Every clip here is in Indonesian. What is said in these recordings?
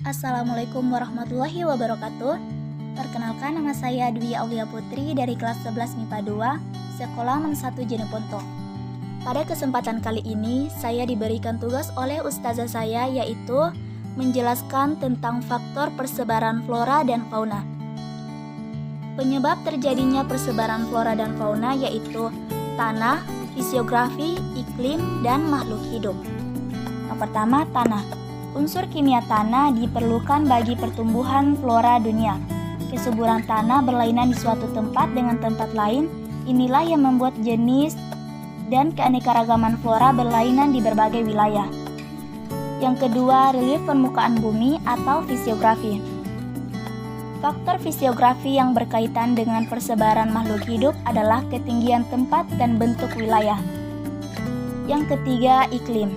Assalamualaikum warahmatullahi wabarakatuh. Perkenalkan, nama saya Dwi Aulia Putri dari kelas 11 MIPA 2, Sekolah Men 1 Jeneponto. Pada kesempatan kali ini, saya diberikan tugas oleh ustazah saya, yaitu menjelaskan tentang faktor persebaran flora dan fauna. Penyebab terjadinya persebaran flora dan fauna yaitu tanah, fisiografi, iklim, dan makhluk hidup. Yang pertama, tanah. Unsur kimia tanah diperlukan bagi pertumbuhan flora dunia. Kesuburan tanah berlainan di suatu tempat dengan tempat lain, inilah yang membuat jenis dan keanekaragaman flora berlainan di berbagai wilayah. Yang kedua, relief permukaan bumi atau fisiografi. Faktor fisiografi yang berkaitan dengan persebaran makhluk hidup adalah ketinggian tempat dan bentuk wilayah. Yang ketiga, iklim.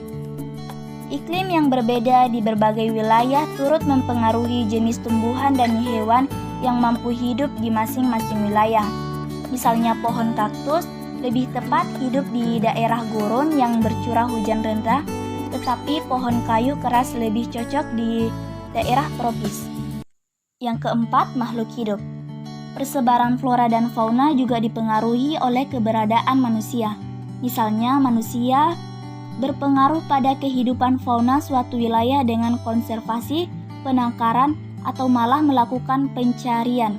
Iklim yang berbeda di berbagai wilayah turut mempengaruhi jenis tumbuhan dan hewan yang mampu hidup di masing-masing wilayah. Misalnya pohon kaktus lebih tepat hidup di daerah gurun yang bercurah hujan rendah, tetapi pohon kayu keras lebih cocok di daerah tropis. Yang keempat, makhluk hidup. Persebaran flora dan fauna juga dipengaruhi oleh keberadaan manusia. Misalnya, manusia berpengaruh pada kehidupan fauna suatu wilayah dengan konservasi, penangkaran, atau malah melakukan pencarian.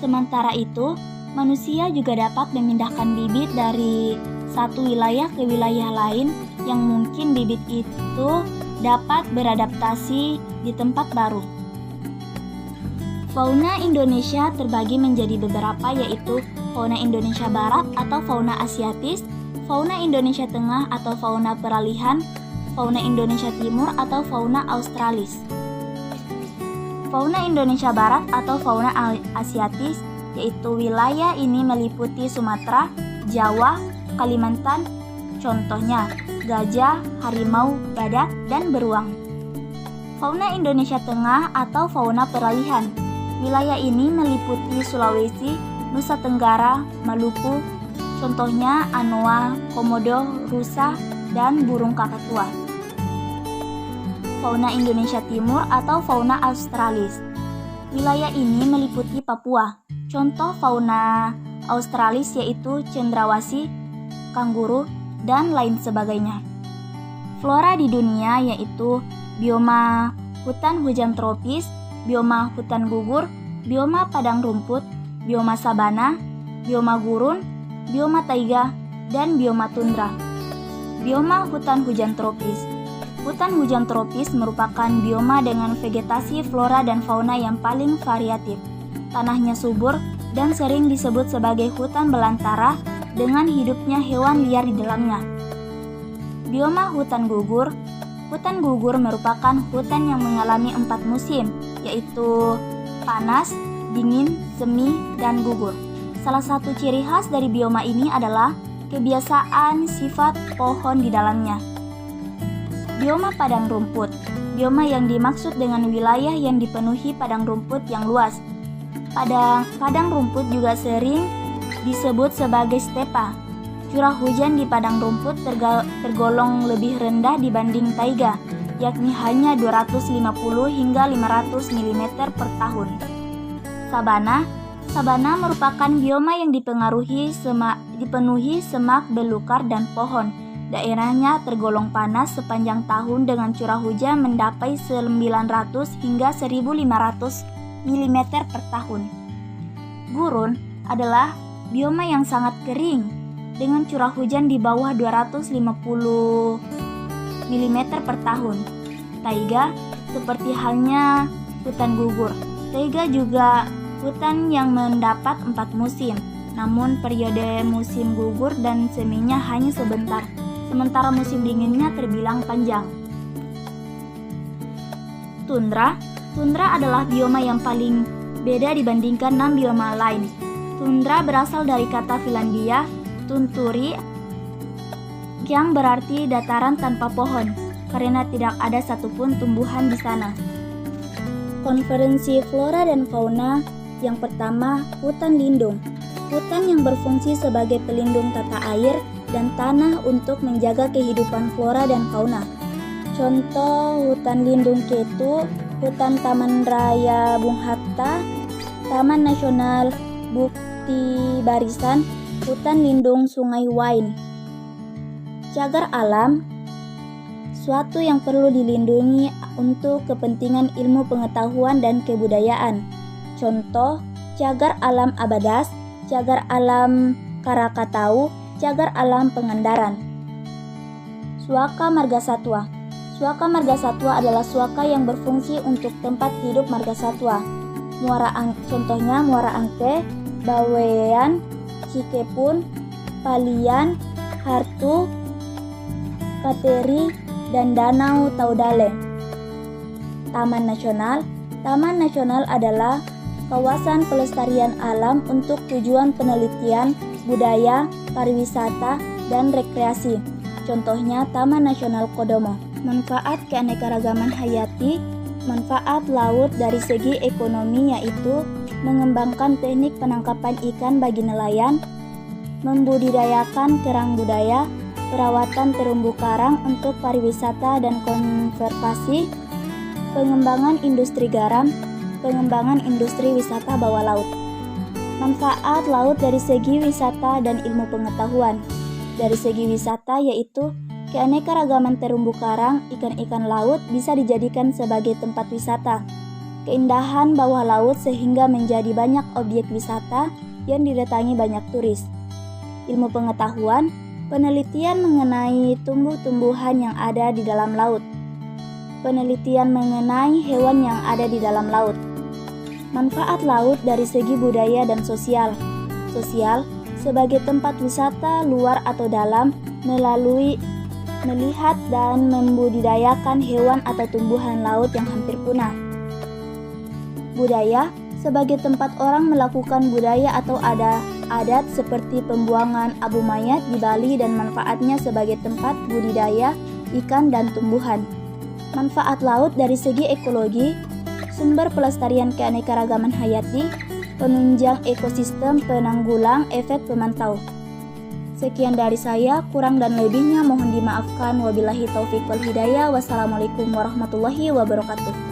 Sementara itu, manusia juga dapat memindahkan bibit dari satu wilayah ke wilayah lain yang mungkin bibit itu dapat beradaptasi di tempat baru. Fauna Indonesia terbagi menjadi beberapa, yaitu fauna Indonesia Barat atau fauna Asiatis, fauna Indonesia Tengah atau fauna peralihan, fauna Indonesia Timur atau fauna Australis. Fauna Indonesia Barat atau fauna Asiatis, yaitu wilayah ini meliputi Sumatera, Jawa, Kalimantan, contohnya gajah, harimau, badak, dan beruang. Fauna Indonesia Tengah atau fauna peralihan, wilayah ini meliputi Sulawesi, Nusa Tenggara, Maluku, contohnya anoa, komodo, rusa, dan burung kakatua. Fauna Indonesia Timur atau fauna Australis. Wilayah ini meliputi Papua. Contoh fauna Australis yaitu cendrawasih, kanguru, dan lain sebagainya. Flora di dunia yaitu bioma hutan hujan tropis, bioma hutan gugur, bioma padang rumput, bioma sabana, bioma gurun, bioma taiga, dan bioma tundra. Bioma hutan hujan tropis. Hutan hujan tropis merupakan bioma dengan vegetasi, flora, dan fauna yang paling variatif. Tanahnya subur dan sering disebut sebagai hutan belantara dengan hidupnya hewan liar di dalamnya. Bioma hutan gugur. Hutan gugur merupakan hutan yang mengalami 4 musim, yaitu panas, dingin, semi, dan gugur. Salah satu ciri khas dari bioma ini adalah kebiasaan sifat pohon di dalamnya. Bioma padang rumput. Bioma yang dimaksud dengan wilayah yang dipenuhi padang rumput yang luas. Padang rumput juga sering disebut sebagai stepa. Curah hujan di padang rumput tergolong lebih rendah dibanding taiga, yakni hanya 250 hingga 500 mm per tahun. Sabana. Sabana merupakan bioma yang dipenuhi semak belukar dan pohon. Daerahnya tergolong panas sepanjang tahun dengan curah hujan mencapai 900 hingga 1500 mm per tahun. Gurun adalah bioma yang sangat kering dengan curah hujan di bawah 250 mm per tahun. Taiga seperti halnya hutan gugur. Taiga juga hutan yang mendapat 4 musim, namun periode musim gugur dan seminya hanya sebentar, sementara musim dinginnya terbilang panjang. Tundra. Tundra adalah bioma yang paling beda dibandingkan 6 bioma lain. Tundra berasal dari kata Finlandia tunturi yang berarti dataran tanpa pohon, karena tidak ada satupun tumbuhan di sana. Konferensi flora dan fauna. Yang pertama, hutan lindung. Hutan yang berfungsi sebagai pelindung tata air dan tanah untuk menjaga kehidupan flora dan fauna. Contoh hutan lindung Ketu Hutan Taman Raya Bung Hatta, Taman Nasional Bukti Barisan, Hutan Lindung Sungai Wain. Cagar alam, suatu yang perlu dilindungi untuk kepentingan ilmu pengetahuan dan kebudayaan. Contoh, cagar alam Abadas, cagar alam Karakatau, cagar alam Pangandaran. Suaka Margasatwa. Suaka Margasatwa adalah suaka yang berfungsi untuk tempat hidup margasatwa. Contohnya Muara Angke, Bawean, Cikepun, Palian, Hartu, Kateri, dan Danau Taudale. Taman Nasional. Taman Nasional adalah kawasan pelestarian alam untuk tujuan penelitian, budaya, pariwisata, dan rekreasi. Contohnya Taman Nasional Kodomo. Manfaat keanekaragaman hayati. Manfaat laut dari segi ekonomi yaitu mengembangkan teknik penangkapan ikan bagi nelayan, membudidayakan kerang budaya, perawatan terumbu karang untuk pariwisata dan konservasi, pengembangan industri garam, pengembangan industri wisata bawah laut. Manfaat laut dari segi wisata dan ilmu pengetahuan. Dari segi wisata yaitu keanekaragaman terumbu karang, ikan-ikan laut bisa dijadikan sebagai tempat wisata. Keindahan bawah laut sehingga menjadi banyak objek wisata yang didatangi banyak turis. Ilmu pengetahuan, penelitian mengenai tumbuh-tumbuhan yang ada di dalam laut. Penelitian mengenai hewan yang ada di dalam laut. Manfaat laut dari segi budaya dan sosial. Sosial, sebagai tempat wisata luar atau dalam melalui melihat dan membudidayakan hewan atau tumbuhan laut yang hampir punah. Budaya, sebagai tempat orang melakukan budaya atau adat seperti pembuangan abu mayat di Bali dan manfaatnya sebagai tempat budidaya ikan dan tumbuhan. Manfaat laut dari segi ekologi, sumber pelestarian keanekaragaman hayati, penunjang ekosistem, penanggulang efek pemantau. Sekian dari saya, kurang dan lebihnya mohon dimaafkan. Wabillahi taufiq wal hidayah. Wassalamualaikum warahmatullahi wabarakatuh.